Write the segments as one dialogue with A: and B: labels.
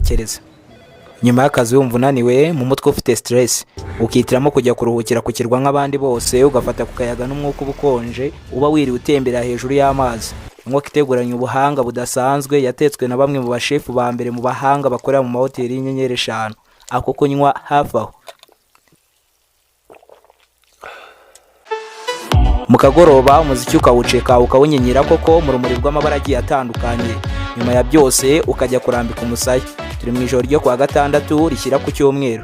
A: ugatekereza. Nyuma y'akazi wumva unaniwe, mu mutwe ufite stress, ukitiramo kujya kuruhukira ku kirwa nk'abandi bose, ugafata ku kayaga n'umwuka ubukonje, uba wiri utembera hejuru y'amazi. Inkoko iteguranye ubuhanga budasanzwe yatetswe na bamwe mu bashefu ba mbere mu bahanga bakorera mu mahoteli y'inyenyeri 5. Ako kunywa hafi aho. Mu kagoroba umuziki ukawuceka ukawunyenyera koko mu rumuri rw'amabara agiye atandukanye. Nyuma ya byose ukajya kurambika umusaya. Turi mu ijoro ryo kwa gatandatu rishyira ku cyumweru.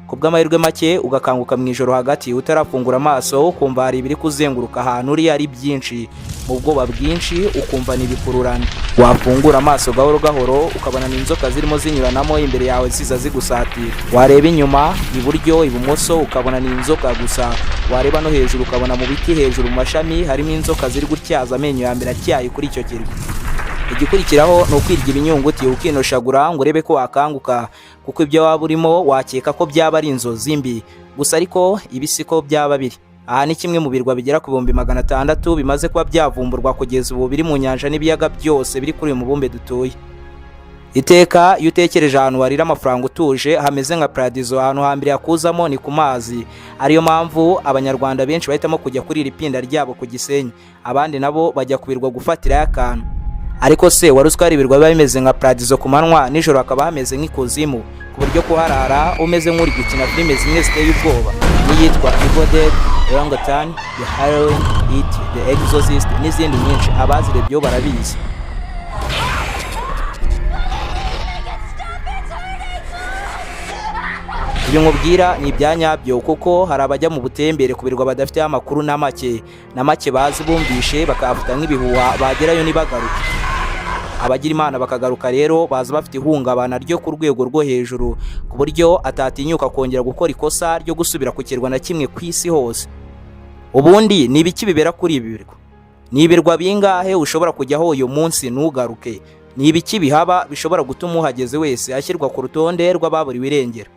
A: Kubw'amahirwe make ugakanguka mu ijoro hagati utarafungura amaso, ukumva hari ibiri kuzenguruka ahantu uri ari byinshi, mu bwoba bwinshi ukumva nibikururana. Wafungura amaso gahoro gahoro ukabona n'inzoka zirimo zinyuranamo imbere yawe ziza zigusatira. Wareba inyuma, iburyo, ibumoso ukabona n'inzoka gusa. Wareba no hejuru ukabona mu biti hejuru mu mashami harimo inzoka ziri gutyaza amenyo ya mbere atyaye kuri icyo kirwa. Igikurikiraho no kwirya ibinyunguti ukinoshagura ngo urebe ko wakanguka, kuko ibyo waba urimo wakeka ko byaba ari inzozi mbi. Gusa ariko ibisiko byaba biri. Aha ni kimwe mu birwa bigera ku 600 bimaze kuba byavumburwa kugeza ubu biri mu nyanja n'ibiyaga byose biri kuri uyu mubumbe dutuye. Iteka iyo utekereje ahantu warira amafaranga utuje hameze nka paradizo, ahantu hambere yakuzamo ni ku mazi. Ariyo mpamvu abanyarwanda benshi bahitamo kujya kuri iri pinda ryabo ku Gisenyi, abandi nabo bajya kubirwa gufatirayo akantu. Ariko se wari uziko ari ibirwa biba bimeze nka paradizo ku manywa, nijoro hakaba hameze nk'ikuzimu, ku buryo kuharara umeze nk'uri gukina filime zimwe ziteye ubwoba, n'iyitwa Dead, Rwandan, The Heroine, It, The Exorcist n'izindi nyinshi. Abazirebyeho barabizi. Ibyo nkubwira ni ibyanyabyo, kuko hari abajya mu butembere ku birwa badafite amakuru na make bazi bumvishe bakavuga nk'ibihuha, bagerayo ntibagaruke. Abagira Imana bakagaruka rero baza bafite ihungabana ryo ku rwego rwo hejuru, ku buryo atatinyuka kongera gukora ikosa ryo gusubira ku kirwa na kimwe ku isi hose. Ubundi ni ibiki bibera kuri ibi birwa? Ni ibirwa bingahe ushobora kujyaho uyu munsi ntugaruke? Ni ibiki bihaba bishobora gutuma uhageze wese ashyirwa ku rutonde rw'ababuriwe irengero?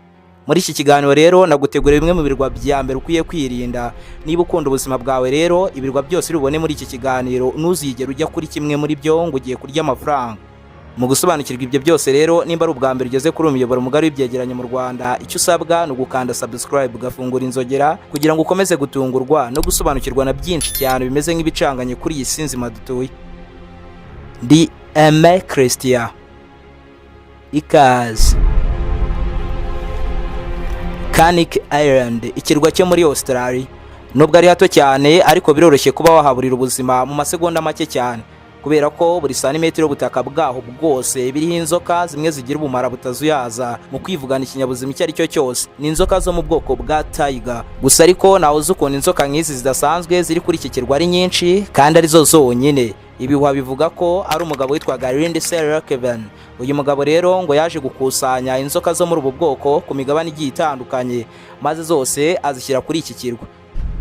A: Muri iki kiganiro rero naguteguriye bimwe mu birwa bya mbere ukwiye kwirinda. Niba ukunda ubuzima bwawe rero ibirwa byose rubone muri iki kiganiro, ntuzigera ujya kuri kimwe muri byo ngo ugiye kurya amafaranga. Mu gusobanukirwa ibyo byose rero, nimba ari ubwa mbere ugeze kuri umuyoboro mugari w'ibyegeranyo mu Rwanda, icyo usabwa ni ugukanda subscribe ugafungura inzogera kugira ngo ukomeze gutungurwa no gusobanukirwa na byinshi cyane bimeze nk'ibicanganye kuri iyi si nzima dutuye. Ndi Aime Christian. Ikaze. Cannick Island, ikirwa cyo muri Australia. Nubwo ari hato cyane ariko biroroshye kuba wahaburira ubuzima mu masegonda make cyane, kubera ko buri santimetero y'ubutaka bwaho bwose biriho inzoka zimwe zigira ubumara butazuyaza mu kwivugana ikinyabuzima icyo ari cyo cyose. Ni inzoka zo mu bwoko bwa tiger. Gusa ariko nawe uzi ukuntu inzoka nk'izi zidasanzwe ziri kuri iki kirwa ari nyinshi kandi arizo zonyine. Ibihuha bivuga ko ari umugabo witwaga Kevin. Uyu mugabo rero ngo yaje gukusanya inzoka zo muri ubu bwoko ku migabane igiye itandukanye, maze zose azishyira kuri iki kirwa.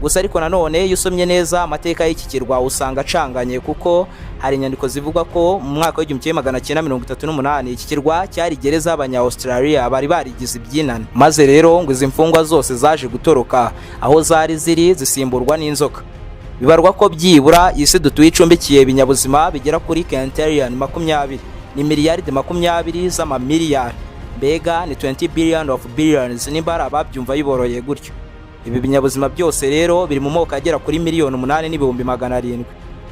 A: Gusa ariko nanone iyo usomye neza amateka y'iki kirwa usanga acanganye, kuko hari inyandiko zivuga ko mu mwaka w'1938 iki kirwa cyari gereza y'Abanya-Australia bari barigize ibyinane, maze rero ngo izi mfungwa zose zaje gutoroka, aho zari ziri zisimburwa n'inzoka. Bibarwa ko byibura isi dutuye icumbikiye ibinyabuzima bigera kuri kentillion 20, ni miliyaridi 20 z'amamiliyari. Mbega ni 20 billion of billions nimba ari ababyumva yiboroye gutyo. Ibi binyabuzima byose rero biri mu moko agera kuri 8,700,000.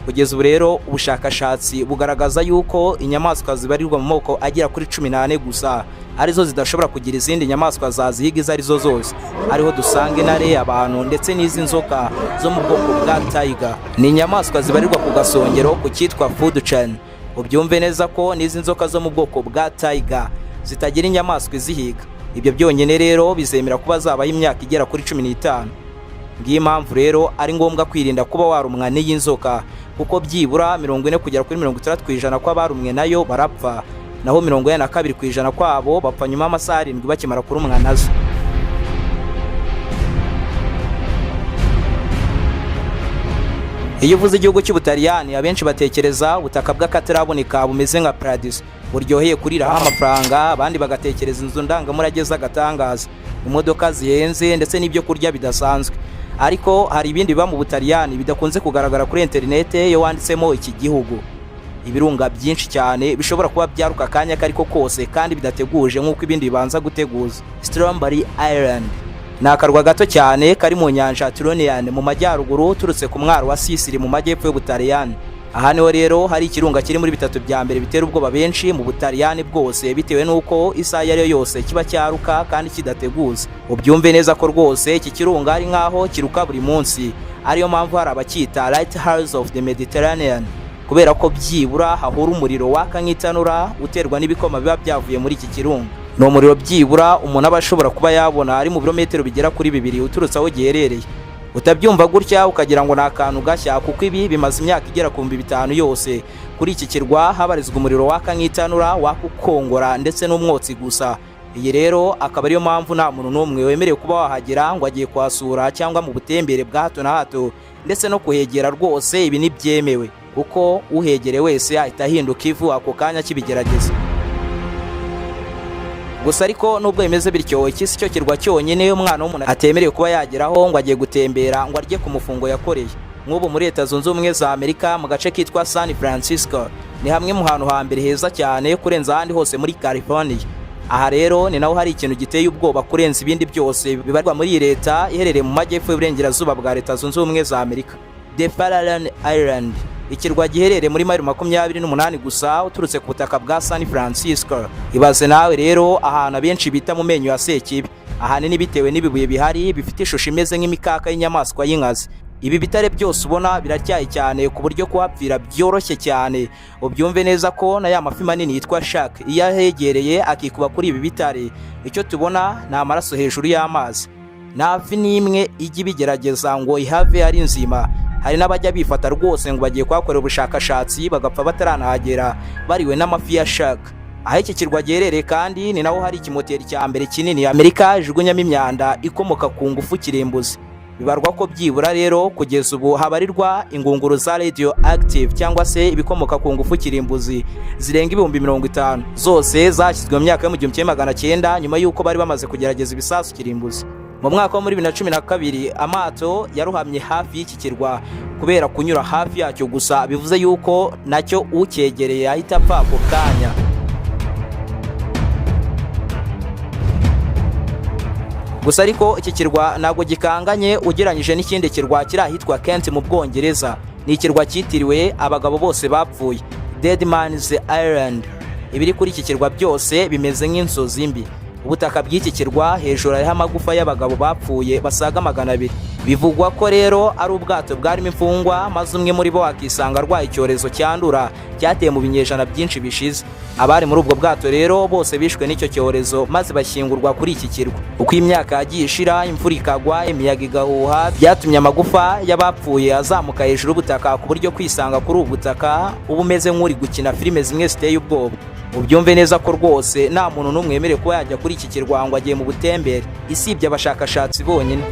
A: Kugeza ubu rero ubushakashatsi bugaragaza yuko inyamaswa zibarirwa mu moko agera kuri 18 gusa arizo zidashobora kugira izindi nyamaswa zazihiga izo arizo zose. Ariho dusanga intare, abantu ndetse n'izi nzoka zo mu bwoko bwa tiger. Ni inyamaswa zibarirwa ku gasongero ku cyitwa food chain. Ubyumve neza ko n'izi nzoka zo mu bwoko bwa tiger zitagira inyamaswa izihiga. Ibyo byonyine rero bizemera kuba zabaho imyaka igera kuri 15. Ngiyi impamvu rero ari ngombwa kwirinda kuba warumwa n'iyi nzoka, kuko byibura 40 kugera kuri 60% kw'abarumwe nayo barapfa, naho 42% kwabo bapfa nyuma y'amasaha 7 bakimara kurumwa nazo. Iyo uvuze igihugu cy'Ubutaliyani abenshi batekereza ubutaka bw'akataraboneka bumeze nka paradiso, buryoheye kuriraho amafaranga, abandi bagatekereza inzu ndangamurage z'agatangaza, imodoka zihenze ndetse n'ibyo kurya bidasanzwe. Ariko hari ibindi biba mu Butaliyani bidakunze kugaragara kuri internet iyo wanditsemo iki gihugu. ibirunga byinshi cyane bishobora kuba byaruka akanya kariko kose kandi bidateguje nk'uko ibindi bibanza guteguza. Strawberry Island ni akarwa gato cyane kari mu nyanja Tironian mu majyaruguru turutse ku mwaro wa Sicily mu majyepfo y'Ubutaliyani. Aha niho rero hari ikirunga kiri muri bitatu bya mbere bitera ubwoba benshi mu Butaliyani bwose, bitewe n'uko isaha iyo ariyo yose kiba cyaruka kandi kidateguza. Ubyumve neza ko rwose iki kirunga ari nk'aho kiruka buri munsi, ariyo mpamvu hari abacyita Lighthouse of the Mediterranean, kubera ko byibura hahura umuriro waka nk'itanura uterwa n'ibikoma biba byavuye muri iki kirunga. Ni umuriro byibura umuntu aba ashobora kuba yabona ari mu birometero bigera kuri 2 uturutse aho giherereye. Utabyumva gutya ukagira ngo ni akantu gashya, kuko ibi bimaze imyaka igera ku 5,000 yose kuri iki kirwa habarizwa umuriro waka nk'itanura, waka ukongora ndetse n'umwotsi gusa. Iyi rero akaba ariyo mpamvu nta muntu n'umwe wemerewe kuba wahagera ngo agiye kuhasura cyangwa mu butembere bwa hato na hato, ndetse no kuhegera rwose ibi ntibyemewe, kuko uhegere wese ahita ahinduka ivu ako kanya kibigerageza. Gusa ariko nubwo bimeze bityo, iki si cyo kirwa cyonyine umwana w'umuntu atemerewe kuba yageraho ngo agiye gutembera ngo arye ku mufungo yakoreye. Nk'ubu muri Leta Zunze Ubumwe za Amerika mu gace kitwa San Francisco ni hamwe mu hantu hambere heza cyane kurenza ahandi hose muri California. Aha rero ni naho hari ikintu giteye ubwoba kurenza ibindi byose bibarwa muri iyi leta iherereye mu majyepfo y'uburengerazuba bwa Leta Zunze Ubumwe za Amerika. The Farallon Island, ikirwa giherereye muri mayiro 28 gusa uturutse ku butaka bwa San Francisco. Ibaze nawe rero ahantu abenshi bita mu menyo ya Sekibi, ahanini bitewe n'ibibuye bihari bifite ishusho imeze nk'imikaka y'inyamaswa y'inkazi. Ibi bitare byose ubona biracyaye cyane ku buryo kuhapfira byoroshye cyane. Ubyumve neza ko na ya mafi manini yitwa shark iyo ahegereye akikuba kuri ibi bitare, icyo tubona ni amaraso hejuru y'amazi. Nta fi n'imwe ijya ibigerageza ngo ihave ari nzima. Hari n'abajya bifata rwose ngo bagiye kuhakorera ubushakashatsi bagapfa bataranahagera bariwe n'amafi ya shark. Aho iki kirwa giherereye kandi ni naho hari ikimoteri cya mbere kinini Amerika ijugunyamo imyanda ikomoka ku ngufu kirimbuzi. Bibarwa ko byibura rero kugeza ubu habarirwa ingunguru za radioactive cyangwa se ibikomoka ku ngufu kirimbuzi zirenga 50,000, zose zashyizwe mu myaka yo mu 1900 nyuma y'uko bari bamaze kugerageza ibisasu kirimbuzi. Mu mwaka wa muri 2012 amato yaruhamye hafi y'iki kirwa kubera kunyura hafi yacyo, gusa bivuze yuko nacyo ucyegereye ahita apfa ako kanya. Gusa ariko iki kirwa ntabwo gikanganye ugereranyije n'ikindi kirwa kiri ahitwa Kent mu Bwongereza. Ni ikirwa cyitiriwe abagabo bose bapfuye, Dead Man's Island. Ibiri kuri iki kirwa byose bimeze nk'inzozi mbi. Ubutaka bw'iki kirwa hejuru hariho amagufa y'abagabo bapfuye basaga 200. Bivugwa ko rero ari ubwato bwarimo imfungwa, maze umwe muri bo akisanga arwaye icyorezo cyandura cyateye mu binyejana byinshi bishize. Abari muri ubwo bwato rero bose bishwe n'icyo cyorezo maze bashyingurwa kuri iki kirwa. Uko imyaka yagiye ishira, imvura ikagwa, imiyaga igahuha, byatumye amagufa y'abapfuye azamuka hejuru y'ubutaka ku buryo kwisanga kuri ubu butaka uba umeze nk'uri gukina filime zimwe ziteye ubwoba. Ubyumve neza ko rwose nta muntu n'umwe wemerewe kuba yajya kuri iki kirwa ngo agiye mu butembere, isibye abashakashatsi bonyine.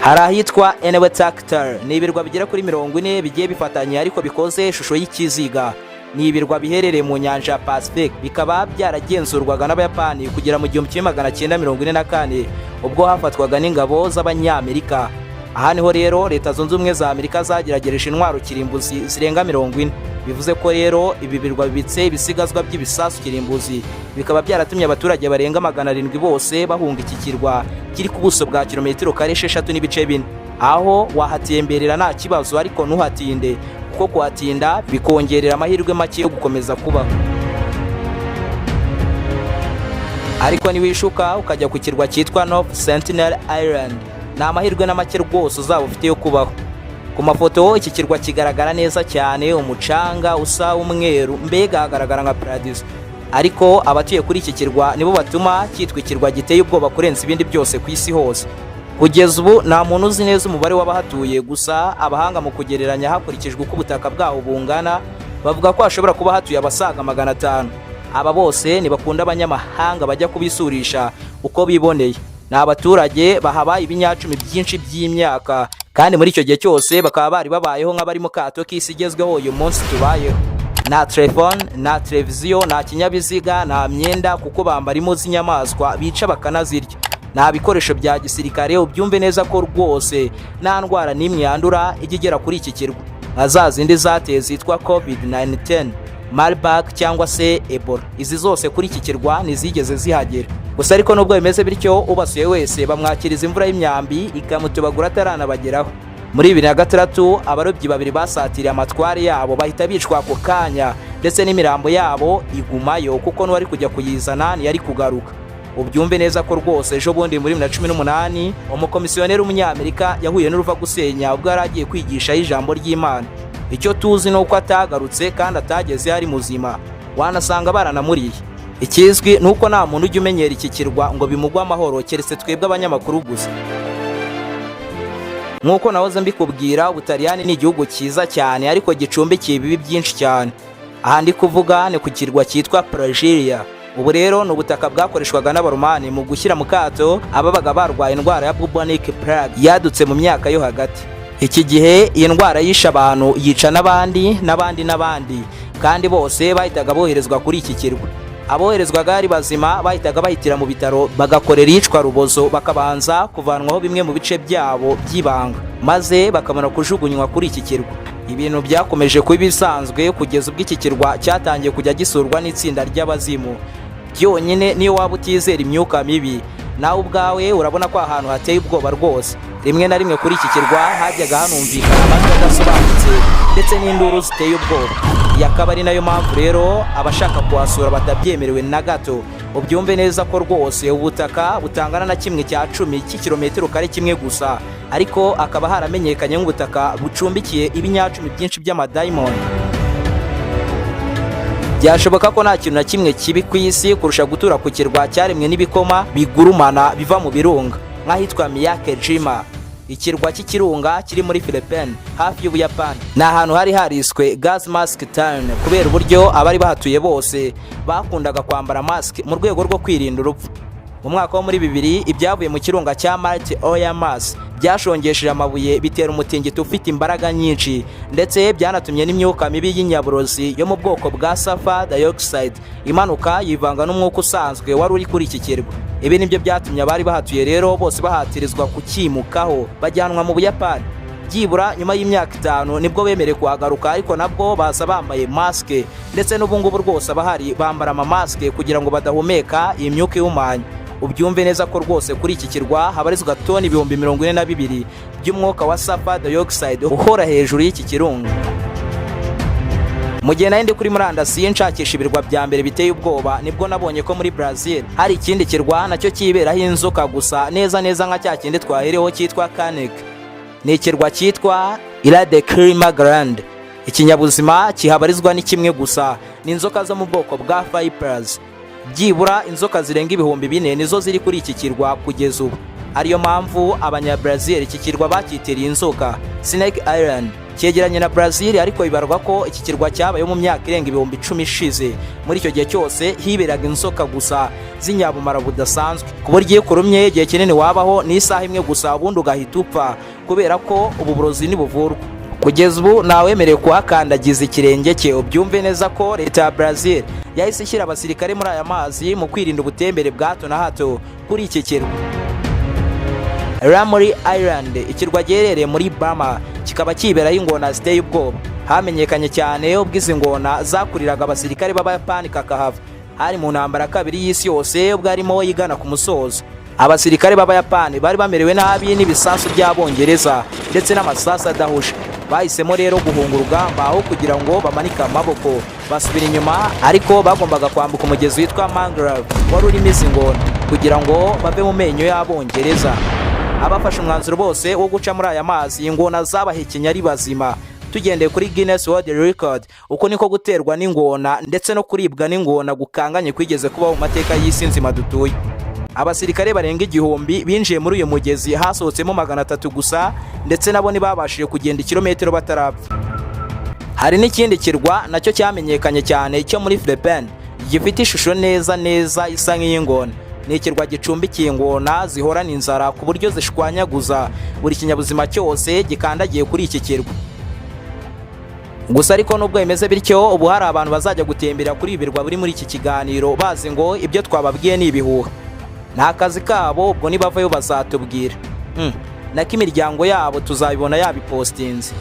A: Hari ahitwa Enwetaktar, ni ibirwa bigera kuri 40 bigiye bifatanye ariko bikoze ishusho y'ikiziga. Ni ibirwa biherereye mu nyanja ya Pacific, bikaba byaragenzurwaga n'Abayapani kugera mu 1944 ubwo hafatwaga n'ingabo z'Abanyamerika. Aha niho rero Leta Zunze Ubumwe za Amerika zageragereje intwaro kirimbuzi zirenga 40. Bivuze ko rero ibi birwa bibitse ibisigazwa by'ibisasu kirimbuzi, bikaba byaratumye abaturage barenga 700 bose bahunga iki kirwa kiri ku buso bwa kilometero kare 6.4. Aho wahatemberera nta kibazo, ariko ntuhatinde kuko kuhatinda bikongerera amahirwe make yo gukomeza kubaho. Ariko niwishuka ukajya ku kirwa cyitwa North Sentinel Island, ni amahirwe n'amake rwose uzaba ufite yo kubaho. Ku mafoto iki kirwa kigaragara neza cyane, umucanga usa umweru, mbega hagaragara nka paradiso. Ariko abatuye kuri iki kirwa nibo batuma cyitwa ikirwa giteye ubwoba kurenza ibindi byose ku isi hose. Kugeza ubu nta muntu uzi neza umubare w'abahatuye, gusa abahanga mu kugereranya hakurikijwe uko ubutaka bwaho bungana bavuga ko hashobora kuba hatuye abasaga 500. Aba bose ntibakunda abanyamahanga bajya kubisurisha uko biboneye. Ni abaturage bahabaye ibinyacumi byinshi by'imyaka, kandi muri icyo gihe cyose bakaba bari babayeho nk'abari mu kato k'isi igezweho uyu munsi tubayeho. Nta telefone, nta televiziyo, nta kinyabiziga, nta myenda, kuko bambara impu z'inyamaswa bica bakanazirya. nta bikoresho bya gisirikare, ubyumve neza ko rwose nta ndwara n'imwe yandura ijya igera kuri iki kirwa, nka za zindi zateye zitwa COVID-19, Marburg cyangwa se Ebola. Izi zose kuri iki kirwa ntizigeze zihagera. Gusa ariko nubwo bimeze bityo, ubasuye wese bamwakiriza imvura y'imyambi ikamutobagura ataranabageraho. Muri 2006 abarobyi babiri basatiriye amatware yabo bahita bicwa ako kanya, ndetse n'imirambo yabo igumayo kuko n'uwari kujya kuyizana ntiyari kugaruka. Ubyumve neza ko rwose ejo bundi muri 2018 umukomisiyoneri w'umunyamerika yahuye n'uruva gusenya ubwo yari agiye kwigisha ijambo ry'Imana. Icyo tuzi nuko atagarutse kandi atageze ari muzima, wanasanga baranamuriye. Ikizwi nuko nta muntu ujya umenyera iki kirwa ngo bimugwe amahoro keretse twebwe abanyamakuru gusa. Nkuko nahoze mbikubwira, Ubutaliyani ni igihugu cyiza cyane ariko gicumbikiye ibibi byinshi cyane. Aha ndi kuvuga ni ku kirwa cyitwa Pragiria. Ubu rero ni ubutaka bwakoreshwaga n'abaromani mu gushyira mu kato ababaga barwaye indwara ya bubonic plague yadutse mu myaka yo hagati. Iki gihe iyi ndwara yishe abantu, yica n'abandi kandi bose bahitaga boherezwa kuri iki kirwa. Aboherezwaga ari bazima bahitaga bahitira mu bitaro bagakorera iyicwa rubozo, bakabanza kuvanwaho bimwe mu bice byabo by'ibanga maze bakamara kujugunywa kuri iki kirwa. Ibintu byakomeje kuba ibisanzwe kugeza ubwo iki kirwa cyatangiye kujya gisurwa n'itsinda ry'abazimu. Byonyine niyo waba utizera imyuka mibi, nawe ubwawe urabona ko ahantu hateye ubwoba rwose. Rimwe na rimwe kuri iki kirwa hajyaga hanumvikana amajwi adasobanutse ndetse n'induru ziteye ubwoba. Iyi akaba ari nayo mpamvu rero abashaka kuhasura batabyemerewe na gato. Ubyumve neza ko rwose ubutaka butangana na 1/10 cy'ikilometero kare kimwe gusa, ariko akaba haramenyekanye nk'ubutaka bucumbikiye ibinyacumi byinshi by'amadayimoni. Byashoboka ko nta kintu na kimwe kibi ku isi kurusha gutura ku kirwa cyaremwe n'ibikoma bigurumana biva mu birunga nk'ahitwa Miyake-jima. Ikirwa cy'ikirunga kiri muri Philippines hafi y'Ubuyapani. Ni ahantu hari hariswe gas mask town kubera uburyo abari bahatuye bose bakundaga kwambara mask mu rwego rwo kwirinda urupfu. Mu mwaka wo muri 2000 ibyavuye mu kirunga cya Malt Oil Mass byashongesheje amabuye bitera umutingito ufite imbaraga nyinshi, ndetse byanatumye n'imyuka mibi y'inyaburozi yo mu bwoko bwa sulfur dioxide imanuka yivanga n'umwuka usanzwe wari uri kuri iki kirwa. Ibi nibyo byatumye abari bahatuye rero bose bahatirizwa kukimukaho bajyanwa mu Buyapani. Byibura nyuma y'imyaka 5 nibwo bemereye kuhagaruka, ariko nabwo baza bambaye maske, ndetse n'ubu ngubu rwose abahari bambara amaske kugira ngo badahumeka iyi myuka ihumanya. Ubyumve neza ko rwose kuri iki kirwa habarizwa toni 42,000 by'umwuka wa sulfur dioxide uhora hejuru y'iki kirunga. Mu gihe nari ndi kuri murandasi nshakisha ibirwa bya mbere biteye ubwoba, nibwo nabonye ko muri Brazil hari ikindi kirwa nacyo kiberaho inzoka gusa neza nka cya kindi twahereho cyitwa Canek. Ni ikirwa cyitwa Ilha de Clima Grande. Ikinyabuzima kihabarizwa ni kimwe gusa, ni inzoka zo mu bwoko bwa vipers. Byibura inzoka zirenga 4,000 nizo ziri kuri iki kirwa kugeza ubu. Ariyo mpamvu abanya-Brazil iki kirwa bakitiriye inzoka Snake Island. Cyegeranye na Brazil, ariko bibarwa ko iki kirwa cyabayeho mu myaka irenga 10,000 ishize. Muri icyo gihe cyose hiberaga inzoka gusa z'inyabumara budasanzwe, ku buryo iyo kurumye igihe kinini wabaho ni isaha imwe gusa ubundi ugahita upfa, kubera ko ubu burozi ntibuvurwa. Kugeza ubu nawemerewe kuhakandagiza ikirenge cye. Ubyumve neza ko leta ya Brazil yahise ishyira abasirikare muri aya mazi mu kwirinda ubutembere bwa hato na hato kuri iki kirwa. Muri Island, ikirwa giherereye muri Burma, kikaba kiberaho ingona ziteye ubwoba. Hamenyekanye cyane ubwo izi ngona zakuriraga abasirikare b'Abayapani kakahava. Hari mu ntambara ya kabiri y'isi yose ubwo arimo yigana ku musozo. Abasirikare b'Abayapani bari bamerewe nabi n'ibisasu by'Abongereza ndetse n'amasasu adahusha. Bahisemo rero guhunga urugamba aho kugira ngo bamanike amaboko basubira inyuma, ariko bagombaga kwambuka umugezi witwa Mangrove wari urimo izi ngona kugira ngo bave mu menyo y'Abongereza. Abafashe umwanzuro bose wo guca muri aya mazi, ingona zabahekenya ari bazima. Tugendeye kuri Guinness World Record, uko niko guterwa n'ingona ndetse no kuribwa n'ingona gukanganye kwigeze kubaho mu mateka y'isi nzima dutuye. Abasirikare barenga 1000 binjiye muri uyu mugezi, hasohotsemo 300 gusa, ndetse nabo ntibabashije kugenda kilometero batarapfa. Hari n'ikindi kirwa nacyo cyamenyekanye cyane cyo muri Philippines, gifite ishusho neza isa nk'iy'ingona. Ni ikirwa gicumbikiye ingona zihorana inzara ku buryo zishwanyaguza buri kinyabuzima cyose gikandagiye kuri iki kirwa. Gusa ariko nubwo bimeze bityo, ubu hari abantu bazajya gutembera kuri ibirwa buri muri iki kiganiro bazi ngo ibyo twababwiye ni ibihuha. nta kazi kabo, ubwo nibavayo bazatubwira. Nako imiryango yabo tuzabibona yabipostinze.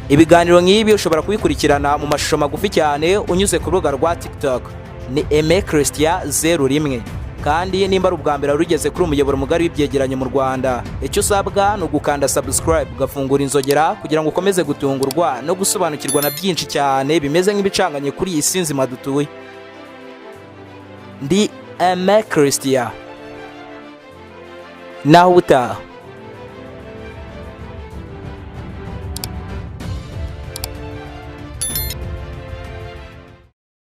A: Ibiganiro nk'ibi ushobora kubikurikirana mu mashusho magufi cyane unyuze ku rubuga rwa TikTok ni Aime Christian 01. Kandi nimba ari ubwa mbere rugeze kuri umuyoboro mugari w'ibyegeranyo mu Rwanda, icyo usabwa ni ugukanda subscribe ugafungura inzogera kugira ngo ukomeze gutungurwa no gusobanukirwa na byinshi cyane bimeze nk'ibicanganye kuri iyi si nzima dutuye. Ndi Aime Christian. Naho ubutaha.